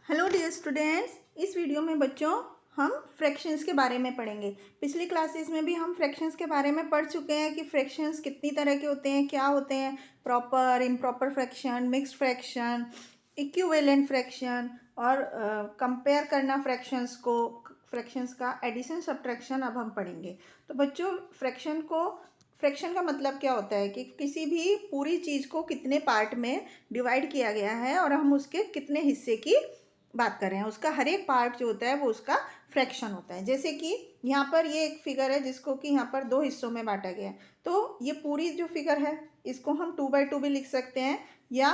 Hello dear students, इस video में बच्चों हम फ्रैक्शंस के बारे में पढ़ेंगे। पिछली क्लासेस में भी हम फ्रैक्शंस के बारे में पढ़ चुके हैं कि फ्रैक्शंस कितनी तरह के होते हैं, क्या होते हैं, proper, improper fraction, mixed fraction, equivalent fraction और कंपेयर करना फ्रैक्शंस को, फ्रैक्शंस का एडिशन सब्ट्रैक्शन अब हम पढ़ेंगे। तो बच्चों फ्रैक्शन का मतलब क्या होता है कि किसी भी पूरी चीज़ को कितने पार्ट में डिवाइड किया गया है और हम उसके कितने हिस्से की बात कर रहे हैं। उसका हर एक पार्ट जो होता है वो उसका फ्रैक्शन होता है। जैसे कि यहाँ पर ये एक फिगर है जिसको कि यहाँ पर दो हिस्सों में बांटा गया है। तो ये पूरी जो फिगर है इसको हम 2/2 भी लिख सकते हैं, या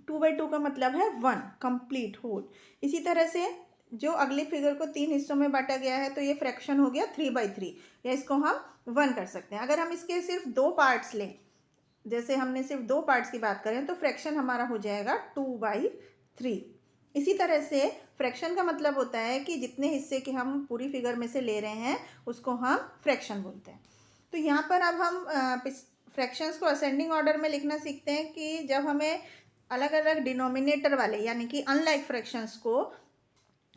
2/2 का मतलब है 1 कंप्लीट होल। इसी तरह से जो अगली फिगर को 3 हिस्सों में बांटा गया है तो ये फ्रैक्शन हो गया 3/3, या इसको हम 1 कर सकते हैं। अगर हम इसके सिर्फ 2 पार्ट्स लें, जैसे हमने सिर्फ 2 पार्ट्स की बात करें तो फ्रैक्शन हमारा हो जाएगा 2/3। इसी तरह से फ्रैक्शन का मतलब होता है कि जितने हिस्से के हम पूरी फिगर में से ले रहे हैं उसको हम फ्रैक्शन बोलते हैं। तो यहाँ पर अब हम फ्रैक्शंस को असेंडिंग ऑर्डर में लिखना सीखते हैं कि जब हमें अलग अलग डिनोमिनेटर वाले यानी कि अनलाइक फ्रैक्शंस को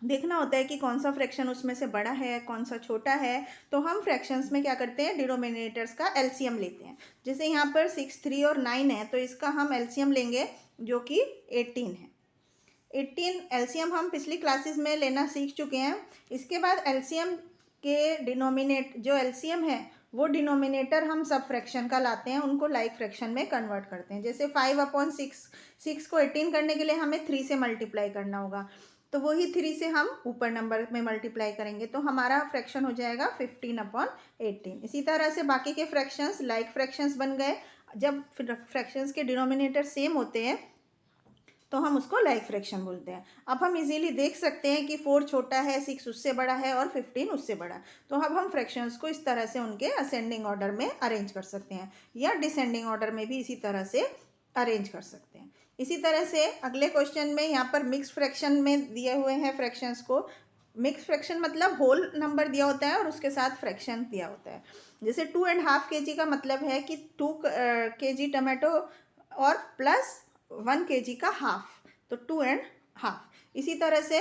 देखना होता है कि कौन सा फ्रैक्शन उसमें से बड़ा है, कौन सा छोटा है, तो हम फ्रैक्शंस में क्या करते हैं, डिनोमिनेटर्स का एलसीएम लेते हैं। जैसे यहाँ पर 6, 3 और 9 है तो इसका हम एलसीएम लेंगे जो कि 18 है। 18 एलसीएम हम पिछली क्लासेस में लेना सीख चुके हैं। इसके बाद एलसीएम के जो एलसीएम है वो डिनोमिनेटर हम सब फ्रैक्शन का लाते हैं, उनको लाइक फ्रैक्शन में कन्वर्ट करते हैं। जैसे 5/6, 6 को 18 करने के लिए हमें 3 से मल्टीप्लाई करना होगा, तो वही 3 से हम ऊपर नंबर में मल्टीप्लाई करेंगे तो हमारा फ्रैक्शन हो जाएगा 15/18। इसी तरह से बाकी के फ्रैक्शंस लाइक फ्रैक्शंस बन गए। जब फ्रैक्शंस के डिनोमिनेटर सेम होते हैं तो हम उसको लाइक फ्रैक्शन बोलते हैं। अब हम इजीली देख सकते हैं कि 4 छोटा है, 6 उससे बड़ा है और 15 उससे बड़ा। तो अब हम फ्रैक्शंस को इस तरह से उनके असेंडिंग ऑर्डर में अरेंज कर सकते हैं, या डिसेंडिंग ऑर्डर में भी इसी तरह से अरेंज कर सकते हैं। इसी तरह से अगले क्वेश्चन में यहाँ पर मिक्स फ्रैक्शन में दिए हुए हैं फ्रैक्शंस को। मिक्स फ्रैक्शन मतलब होल नंबर दिया होता है और उसके साथ फ्रैक्शन दिया होता है। जैसे 2.5 kg का मतलब है कि 2 kg टमाटो और प्लस 1 kg का हाफ, तो 2.5। इसी तरह से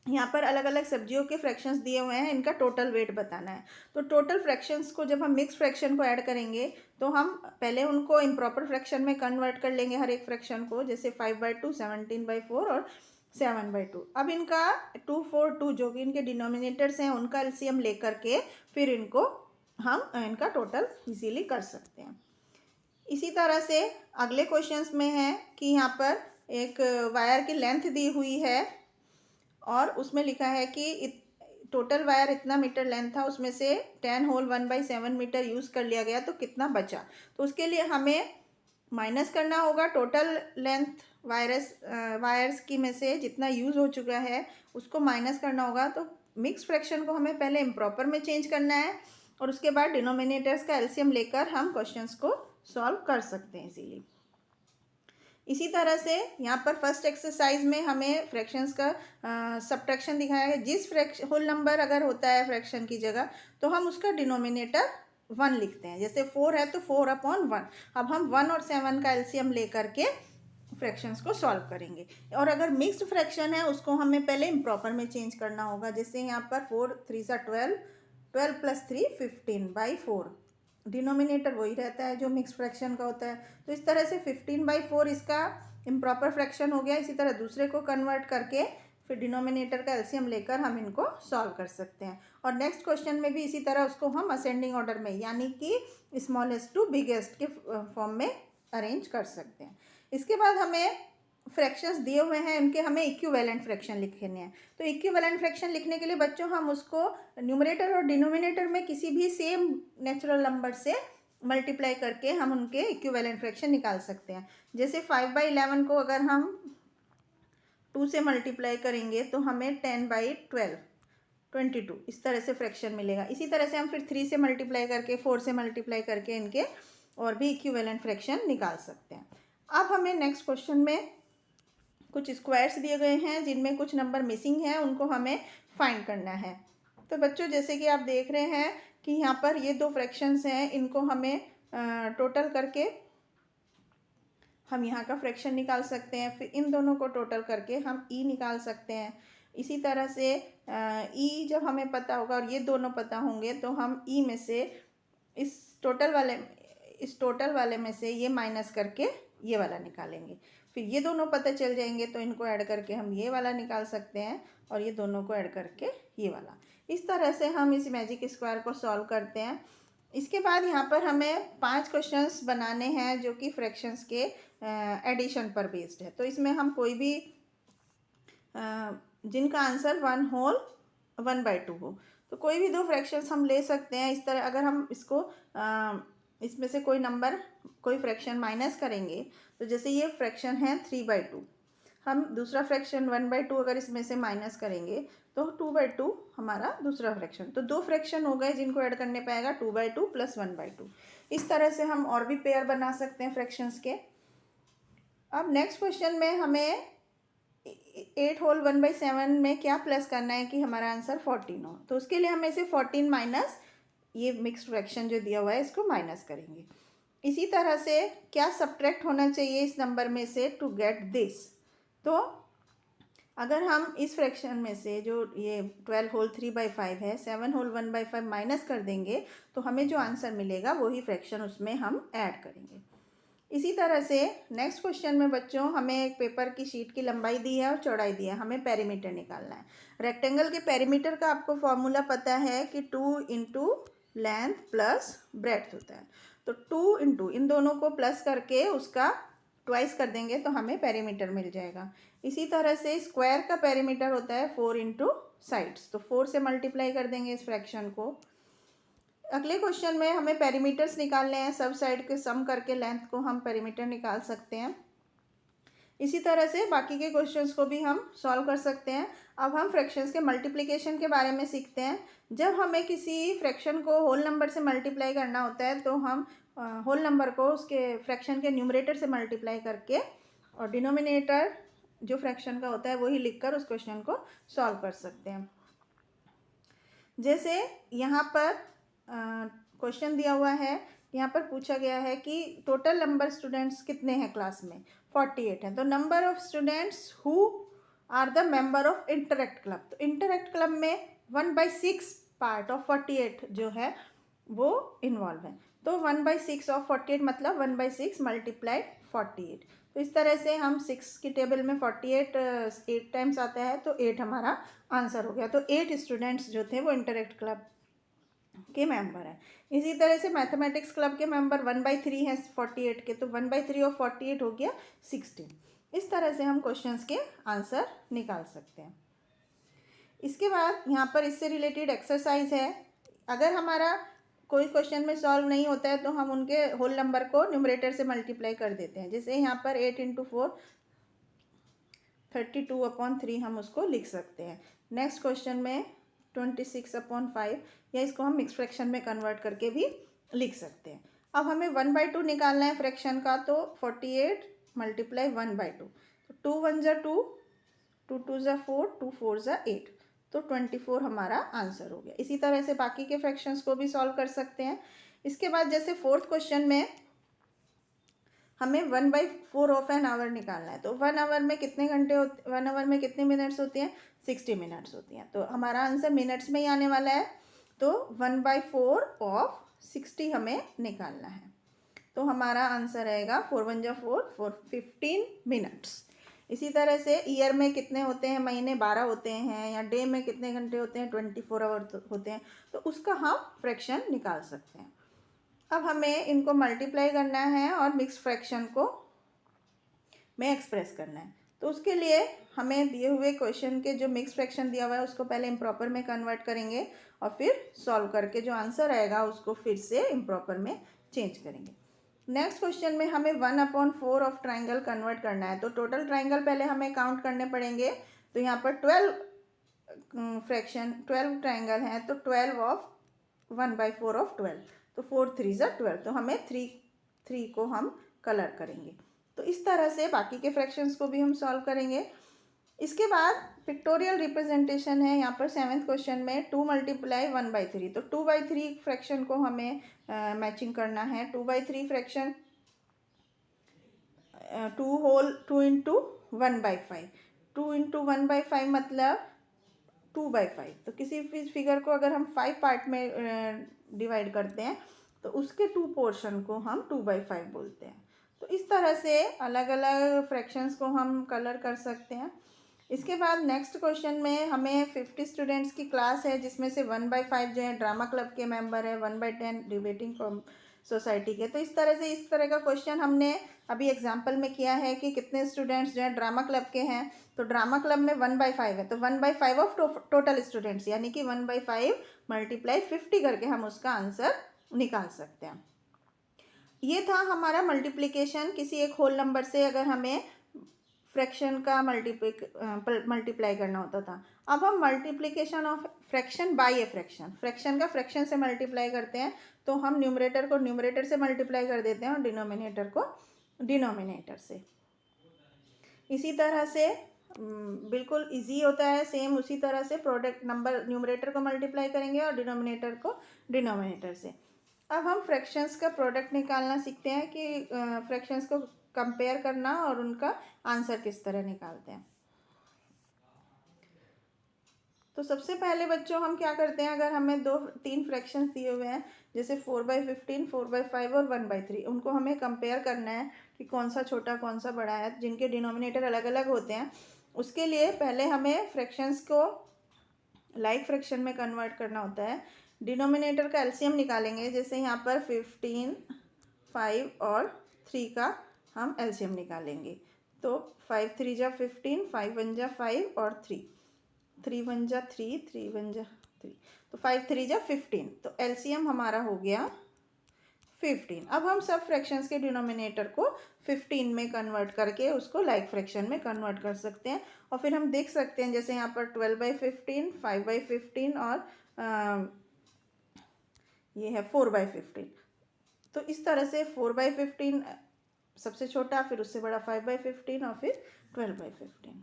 यहाँ पर अलग अलग सब्जियों के फ्रैक्शंस दिए हुए हैं, इनका टोटल वेट बताना है। तो टोटल फ्रैक्शंस को जब हम मिक्स फ्रैक्शन को ऐड करेंगे तो हम पहले उनको इम्प्रॉपर फ्रैक्शन में कन्वर्ट कर लेंगे हर एक फ्रैक्शन को, जैसे 5/2, 17/4 और 7/2। अब इनका 2, 4, 2 जो कि इनके डिनोमिनेटर्स हैं उनका एलसीएम लेकर के फिर इनको हम इनका टोटल इजीली कर सकते हैं। इसी तरह से अगले क्वेश्चंस में है कि यहाँ पर एक वायर की लेंथ दी हुई है और उसमें लिखा है कि टोटल वायर इतना मीटर लेंथ था, उसमें से 10 होल 1/7 मीटर यूज़ कर लिया गया, तो कितना बचा। तो उसके लिए हमें माइनस करना होगा टोटल लेंथ वायर्स की में से जितना यूज़ हो चुका है उसको माइनस करना होगा। तो मिक्स फ्रैक्शन को हमें पहले इम्प्रॉपर में चेंज करना है और उसके बाद डिनोमिनेटर्स का एलसीएम लेकर हम क्वेश्चंस को सॉल्व कर सकते हैं इजीली। इसी तरह से यहाँ पर फर्स्ट एक्सरसाइज में हमें फ्रैक्शंस का सब्ट्रैक्शन दिखाया है। जिस होल नंबर अगर होता है फ्रैक्शन की जगह तो हम उसका डिनोमिनेटर 1 लिखते हैं। जैसे 4 है तो 4/1। अब हम 1 और 7 का एलसीएम लेकर के फ्रैक्शंस को सॉल्व करेंगे। और अगर मिक्स्ड फ्रैक्शन है उसको हमें पहले इम्प्रॉपर में चेंज करना होगा। जैसे यहाँ पर 4 3 12, 12 + 3 15/4, डिनोमिनेटर वही रहता है जो मिक्स फ्रैक्शन का होता है। तो इस तरह से 15/4 इसका इम्प्रॉपर फ्रैक्शन हो गया। इसी तरह दूसरे को कन्वर्ट करके फिर डिनोमिनेटर का एलसीएम लेकर हम इनको सॉल्व कर सकते हैं। और नेक्स्ट क्वेश्चन में भी इसी तरह उसको हम असेंडिंग ऑर्डर में यानी कि स्मॉलेस्ट टू बिगेस्ट के फॉर्म में अरेंज कर सकते हैं। इसके बाद हमें फ्रैक्शंस दिए हुए हैं, इनके हमें इक्विवेलेंट फ्रैक्शन लिखने हैं। तो इक्विवेलेंट फ्रैक्शन लिखने के लिए बच्चों हम उसको न्यूमरेटर और डिनोमिनेटर में किसी भी सेम नेचुरल नंबर से मल्टीप्लाई करके हम उनके इक्विवेलेंट फ्रैक्शन निकाल सकते हैं। जैसे 5/11 को अगर हम 2 से मल्टीप्लाई करेंगे तो हमें 10/12, 22 इस तरह से फ्रैक्शन मिलेगा। इसी तरह से हम फिर 3 से मल्टीप्लाई करके, 4 से मल्टीप्लाई करके इनके और भी इक्विवेलेंट फ्रैक्शन निकाल सकते हैं। अब हमें नेक्स्ट क्वेश्चन में कुछ स्क्वायर्स दिए गए हैं जिनमें कुछ नंबर मिसिंग है, उनको हमें फाइंड करना है। तो बच्चों जैसे कि आप देख रहे हैं कि यहाँ पर ये 2 फ्रैक्शंस हैं, इनको हमें टोटल करके हम यहाँ का फ्रैक्शन निकाल सकते हैं। फिर इन दोनों को टोटल करके हम ई निकाल सकते हैं। इसी तरह से ई जब हमें पता होगा और ये दोनों पता होंगे तो हम ई में से इस टोटल वाले में से ये माइनस करके ये वाला निकालेंगे। फिर ये दोनों पता चल जाएंगे तो इनको ऐड करके हम ये वाला निकाल सकते हैं और ये दोनों को ऐड करके ये वाला। इस तरह से हम इस मैजिक स्क्वायर को सॉल्व करते हैं। इसके बाद यहाँ पर हमें 5 क्वेश्चंस बनाने हैं जो कि फ्रैक्शंस के एडिशन पर बेस्ड है। तो इसमें हम कोई भी जिनका आंसर 1/2 हो, तो कोई भी 2 फ्रैक्शंस हम ले सकते हैं। इस तरह अगर हम इसको इसमें से कोई फ्रैक्शन माइनस करेंगे तो जैसे ये फ्रैक्शन है 3/2, हम दूसरा फ्रैक्शन 1/2 अगर इसमें से माइनस करेंगे तो 2/2 हमारा दूसरा फ्रैक्शन। तो 2 फ्रैक्शन हो गए जिनको ऐड करने पाएगा 2/2 + 1/2। इस तरह से हम और भी पेयर बना सकते हैं फ्रैक्शंस के। अब नेक्स्ट क्वेश्चन में हमें 8 होल 1/7 में क्या प्लस करना है कि हमारा आंसर 14 हो। तो उसके लिए हम इसे 14 माइनस ये मिक्स्ड फ्रैक्शन जो दिया हुआ है इसको माइनस करेंगे। इसी तरह से क्या सब्ट्रैक्ट होना चाहिए इस नंबर में से टू गेट दिस। तो अगर हम इस फ्रैक्शन में से जो ये 12 होल 3/5 है 7 होल 1/5 माइनस कर देंगे तो हमें जो आंसर मिलेगा वही फ्रैक्शन उसमें हम ऐड करेंगे। इसी तरह से नेक्स्ट क्वेश्चन में बच्चों हमें एक पेपर की शीट की लंबाई दी है और चौड़ाई दी है, हमें पेरीमीटर निकालना है। रेक्टेंगल के पेरीमीटर का आपको फॉर्मूला पता है कि 2 × लेंथ प्लस ब्रेड्थ होता है। तो 2 × इन दोनों को प्लस करके उसका ट्वाइस कर देंगे तो हमें पेरीमीटर मिल जाएगा। इसी तरह से स्क्वायर का पेरीमीटर होता है 4 × साइड्स, तो 4 से मल्टीप्लाई कर देंगे इस फ्रैक्शन को। अगले क्वेश्चन में हमें पेरीमीटर्स निकालने हैं, सब साइड के सम करके लेंथ को हम पेरीमीटर निकाल सकते हैं। इसी तरह से बाकी के क्वेश्चंस को भी हम सॉल्व कर सकते हैं। अब हम फ्रैक्शंस के मल्टीप्लिकेशन के बारे में सीखते हैं। जब हमें किसी फ्रैक्शन को होल नंबर से मल्टीप्लाई करना होता है तो हम होल नंबर को उसके फ्रैक्शन के न्यूमरेटर से मल्टीप्लाई करके और डिनोमिनेटर जो फ्रैक्शन का होता है वही लिखकर उस क्वेश्चन को सॉल्व कर सकते हैं। जैसे यहाँ पर क्वेश्चन दिया हुआ है, यहाँ पर पूछा गया है कि टोटल नंबर स्टूडेंट्स कितने हैं क्लास में, 48 हैं। तो number of students who are the member of interact club, तो इंटरेक्ट क्लब में 1/6 पार्ट ऑफ 48 जो है वो इन्वॉल्व है। तो 1/6 ऑफ 48 मतलब 1/6 × 48। तो इस तरह से हम 6 की टेबल में 48 8 टाइम्स आता है तो 8 हमारा आंसर हो गया। तो 8 स्टूडेंट्स जो थे वो इंटरेक्ट क्लब के मेंबर हैं। इसी तरह से मैथमेटिक्स क्लब के मेंबर 1/3 हैं 48 के, तो 1/3 ऑफ 48 हो गया 16। इस तरह से हम क्वेश्चंस के आंसर निकाल सकते हैं। इसके बाद यहाँ पर इससे रिलेटेड एक्सरसाइज है। अगर हमारा कोई क्वेश्चन में सॉल्व नहीं होता है तो हम उनके होल नंबर को न्यूमरेटर से मल्टीप्लाई कर देते हैं। जैसे यहाँ पर 8 × 4 32/3 हम उसको लिख सकते हैं। नेक्स्ट क्वेश्चन में 26/5, या इसको हम मिक्स फ्रैक्शन में कन्वर्ट करके भी लिख सकते हैं। अब हमें 1/2 निकालना है फ्रैक्शन का, तो 48 × 1/2, तो 2 1 = 2, 2 2 = 4, 2 4 = 8, तो 24 हमारा आंसर हो गया। इसी तरह से बाकी के फ्रैक्शंस को भी सॉल्व कर सकते हैं। इसके बाद जैसे 4th क्वेश्चन में हमें 1/4 ऑफ एन आवर निकालना है। तो 1 आवर में कितने घंटे होते, 1 आवर में कितने मिनट्स होते हैं, 60 मिनट्स होती हैं। तो हमारा आंसर मिनट्स में ही आने वाला है। तो 1/4 ऑफ 60 हमें निकालना है। तो हमारा आंसर रहेगा 4 1 = 4, 15 मिनट्स। इसी तरह से ईयर में कितने होते हैं, महीने 12 होते हैं, या डे में कितने घंटे होते हैं, 24 आवर होते हैं। तो उसका हम फ्रैक्शन निकाल सकते हैं। अब हमें इनको मल्टीप्लाई करना है और मिक्स फ्रैक्शन को में एक्सप्रेस करना है। तो उसके लिए हमें दिए हुए क्वेश्चन के जो मिक्स फ्रैक्शन दिया हुआ है उसको पहले इम्प्रॉपर में कन्वर्ट करेंगे और फिर सॉल्व करके जो आंसर आएगा उसको फिर से इम्प्रॉपर में चेंज करेंगे। नेक्स्ट क्वेश्चन में हमें 1/4 ऑफ ट्राइंगल कन्वर्ट करना है। तो टोटल ट्राइंगल पहले हमें काउंट करने पड़ेंगे। तो यहाँ पर 12 ट्राइंगल हैं, तो 12 ऑफ 1/4 ऑफ 12, तो 4 3 = 12, तो हमें 3 को हम कलर करेंगे। तो इस तरह से बाकी के फ्रैक्शंस को भी हम सॉल्व करेंगे। इसके बाद पिक्टोरियल रिप्रेजेंटेशन है यहाँ पर 7th क्वेश्चन में 2 × 1/3, तो 2/3 फ्रैक्शन को हमें मैचिंग करना है। 2/3 फ्रैक्शन टू इंटू 1/5, 2 × 1/5 मतलब 2/5। तो किसी फिगर को अगर हम 5 पार्ट में डिवाइड करते हैं तो उसके 2 पोर्शन को हम 2/5 बोलते हैं। तो इस तरह से अलग अलग फ्रैक्शंस को हम कलर कर सकते हैं। इसके बाद नेक्स्ट क्वेश्चन में हमें 50 स्टूडेंट्स की क्लास है, जिसमें से 1/5 जो है ड्रामा क्लब के मेंबर है, 1/10 डिबेटिंग सोसाइटी के। तो इस तरह का क्वेश्चन हमने अभी एग्जाम्पल में किया है कि कितने स्टूडेंट्स जो है ड्रामा क्लब के हैं। तो ड्रामा क्लब में 1/5 है, तो 1/5 ऑफ टोटल स्टूडेंट्स, यानी कि 1/5 × 50 करके हम उसका आंसर निकाल सकते हैं। ये था हमारा मल्टीप्लिकेशन किसी एक होल नंबर से अगर हमें फ्रैक्शन का मल्टीप्लाई करना होता था। अब हम multiplication of fraction by a fraction का फ्रैक्शन से मल्टीप्लाई करते हैं। तो हम न्यूमरेटर को न्यूमरेटर से मल्टीप्लाई कर देते हैं और डिनोमिनेटर को डिनोमिनेटर से। इसी तरह से बिल्कुल इजी होता है, सेम उसी तरह से प्रोडक्ट नंबर न्यूमरेटर को मल्टीप्लाई करेंगे और डिनोमिनेटर को डिनोमिनेटर से। अब हम फ्रैक्शंस का प्रोडक्ट निकालना सीखते हैं कि फ्रैक्शंस को कंपेयर करना और उनका आंसर किस तरह निकालते हैं। तो सबसे पहले बच्चों हम क्या करते हैं, अगर हमें 2-3 फ्रैक्शंस दिए हुए हैं, जैसे 4/15, 4/5 और 1/3, उनको हमें कंपेयर करना है कि कौन सा छोटा कौन सा बड़ा है, जिनके डिनोमिनेटर अलग अलग होते हैं। उसके लिए पहले हमें फ्रैक्शंस को लाइक फ्रैक्शन में कन्वर्ट करना होता है। डिनोमिनेटर का एलसीएम निकालेंगे, जैसे यहाँ पर 15, 5 और 3 का हम एलसीएम निकालेंगे। तो 5 3 जा 15, 5 1 जा 5 और 3 1 जा 3, 3 1 जा 3, तो 5 3 जा 15। तो एलसीएम हमारा हो गया 15। अब हम सब फ्रैक्शंस के डिनोमिनेटर को 15 में कन्वर्ट करके उसको लाइक फ्रैक्शन में कन्वर्ट कर सकते हैं। और फिर हम देख सकते हैं, जैसे यहाँ पर 12/15, 5/15 और ये है 4/15। तो इस तरह से 4/15 सबसे छोटा, फिर उससे बड़ा 5/15 और फिर 12/15।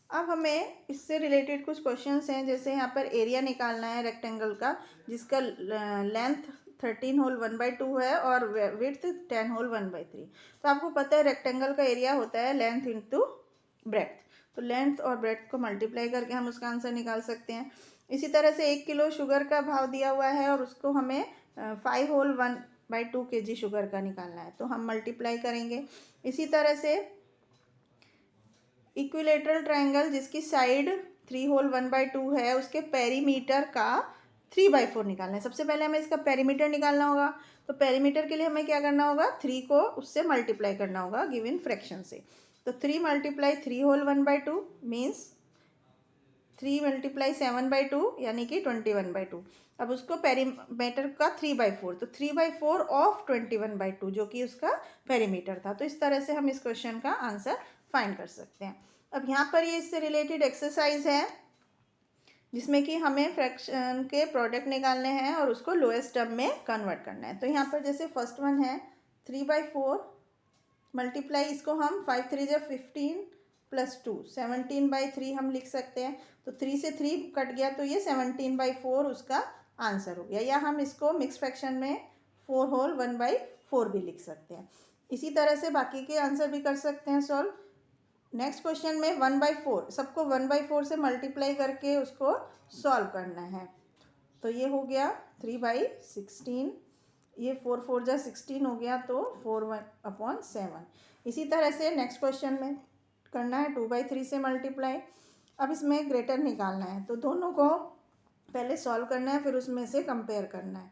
अब हमें इससे रिलेटेड कुछ क्वेश्चंस हैं, जैसे यहाँ पर एरिया निकालना है रेक्टेंगल का, जिसका लेंथ 13 होल 1/2 है और विड्थ 10 होल 1/3। तो आपको पता है रेक्टेंगल का एरिया होता है लेंथ इंटू ब्रेड्थ। तो लेंथ और ब्रेड्थ को मल्टीप्लाई करके हम उसका आंसर निकाल सकते हैं। इसी तरह से 1 किलो शुगर का भाव दिया हुआ है और उसको हमें 5 होल 1/2 kg शुगर का निकालना है, तो हम मल्टीप्लाई करेंगे। इसी तरह से इक्विलेटरल ट्रायंगल जिसकी साइड 3 होल 1/2 है, उसके पेरीमीटर का 3/4 निकालना है। सबसे पहले हमें इसका पेरीमीटर निकालना होगा। तो पेरीमीटर के लिए हमें क्या करना होगा, 3 को उससे मल्टीप्लाई करना होगा गिवन फ्रैक्शन से। तो 3 × 3 होल 1/2 मीन्स 3 × 7/2 यानी कि 21/2। अब उसको पेरीमीटर का 3/4, तो 3/4 ऑफ 21/2 जो कि उसका पेरीमीटर था। तो इस तरह से हम इस क्वेश्चन का आंसर फाइंड कर सकते हैं। अब यहाँ पर ये इससे रिलेटेड एक्सरसाइज है, जिसमें कि हमें फ्रैक्शन के प्रोडक्ट निकालने हैं और उसको लोएस्ट टर्म में कन्वर्ट करना है। तो यहाँ पर जैसे फर्स्ट वन है 3/4 मल्टीप्लाई, इसको हम 5 3 जा 15 + 2 17/3 हम लिख सकते हैं। तो 3 से 3 कट गया, तो ये 17/4 उसका आंसर हो गया। या हम इसको मिक्स फ्रैक्शन में 4 होल 1/4 भी लिख सकते हैं। इसी तरह से बाकी के आंसर भी कर सकते हैं सॉल्व। नेक्स्ट क्वेश्चन में 1/4, सबको 1/4 से मल्टीप्लाई करके उसको सॉल्व करना है। तो ये हो गया 3/16, ये 4 4 जा 16 हो गया, तो 4/7। इसी तरह से नेक्स्ट क्वेश्चन में करना है 2/3 से मल्टीप्लाई। अब इसमें ग्रेटर निकालना है, तो दोनों को पहले सॉल्व करना है, फिर उसमें से कंपेयर करना है।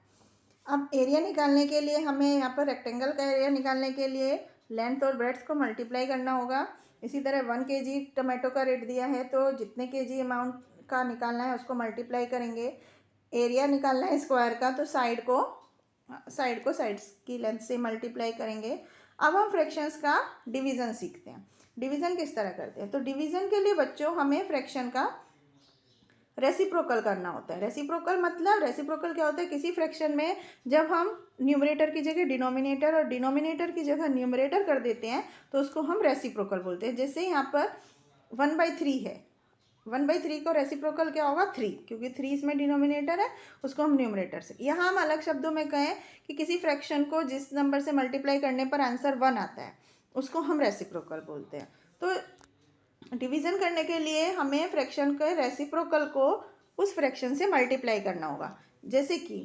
अब एरिया निकालने के लिए हमें यहाँ पर रेक्टेंगल का एरिया निकालने के लिए लेंथ और ब्रेड्थ को मल्टीप्लाई करना होगा। इसी तरह 1 kg टमाटो का रेट दिया है, तो जितने kg अमाउंट का निकालना है उसको मल्टीप्लाई करेंगे। एरिया निकालना है स्क्वायर का, तो साइड्स की लेंथ से मल्टीप्लाई करेंगे। अब हम फ्रैक्शंस का डिवीज़न सीखते हैं। डिवीज़न किस तरह करते हैं, तो डिवीज़न के लिए बच्चों हमें फ्रैक्शन का रेसिप्रोकल करना होता है। रेसिप्रोकल मतलब रेसिप्रोकल क्या होता है, किसी फ्रैक्शन में जब हम न्यूमरेटर की जगह डिनोमिनेटर और डिनोमिनेटर की जगह न्यूमरेटर कर देते हैं, तो उसको हम रेसिप्रोकल बोलते हैं। जैसे यहाँ पर 1/3 है, 1/3 को रेसिप्रोकल क्या होगा 3, क्योंकि 3 इसमें डिनोमिनेटर है, उसको हम न्यूमरेटर से, यहाँ हम अलग शब्दों में कहें कि किसी फ्रैक्शन को जिस नंबर से मल्टीप्लाई करने पर आंसर 1 आता है उसको हम रेसिप्रोकल बोलते हैं। तो डिवीज़न करने के लिए हमें फ्रैक्शन के रेसिप्रोकल को उस फ्रैक्शन से मल्टीप्लाई करना होगा। जैसे कि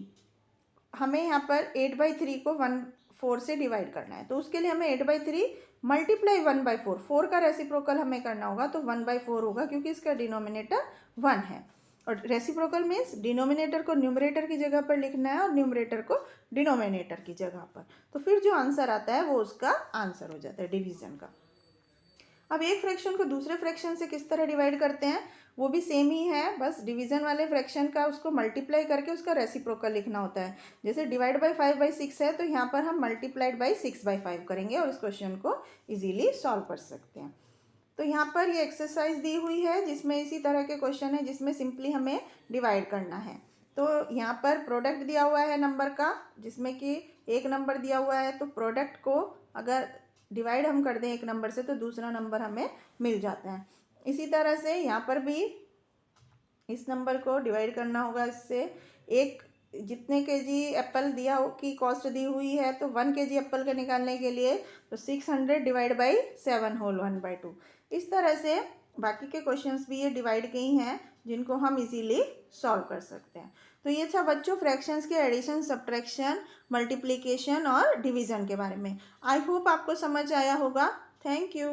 हमें यहाँ पर 8/3 को 1/4 से डिवाइड करना है, तो उसके लिए हमें 8/3 मल्टीप्लाई 1/4, 4 का रेसिप्रोकल हमें करना होगा, तो 1/4 होगा क्योंकि इसका डिनोमिनेटर 1 है। और रेसिप्रोकल मीन्स डिनोमिनेटर को न्यूमरेटर की जगह पर लिखना है और न्यूमरेटर को डिनोमिनेटर की जगह पर, तो फिर जो आंसर आता है वो उसका आंसर हो जाता है डिवीज़न का। अब एक फ्रैक्शन को दूसरे फ्रैक्शन से किस तरह डिवाइड करते हैं, वो भी सेम ही है, बस डिवीज़न वाले फ्रैक्शन का उसको मल्टीप्लाई करके उसका रेसिप्रोकल लिखना होता है। जैसे डिवाइड बाई 5/6 है, तो यहाँ पर हम मल्टीप्लाइड बाई 6/5 करेंगे और इस क्वेश्चन को इजीली सॉल्व कर सकते हैं। तो यहाँ पर ये एक्सरसाइज दी हुई है जिसमें इसी तरह के क्वेश्चन है जिसमें सिंपली हमें डिवाइड करना है। तो यहाँ पर प्रोडक्ट दिया हुआ है नंबर का, जिसमें कि एक नंबर दिया हुआ है, तो प्रोडक्ट को अगर डिवाइड हम कर दें एक नंबर से तो दूसरा नंबर हमें मिल जाता है। इसी तरह से यहाँ पर भी इस नंबर को डिवाइड करना होगा इससे। एक जितने केजी एप्पल दिया की कॉस्ट दी हुई है, तो 1 केजी एप्पल का निकालने के लिए तो 600 डिवाइड बाई 7 होल 1/2। इस तरह से बाकी के क्वेश्चंस भी ये डिवाइड के ही हैं जिनको हम इजीली सॉल्व कर सकते हैं। तो ये था बच्चों फ्रैक्शंस के एडिशन, सब्ट्रैक्शन, मल्टीप्लिकेशन और डिवीज़न के बारे में। आई होप आपको समझ आया होगा। Thank you.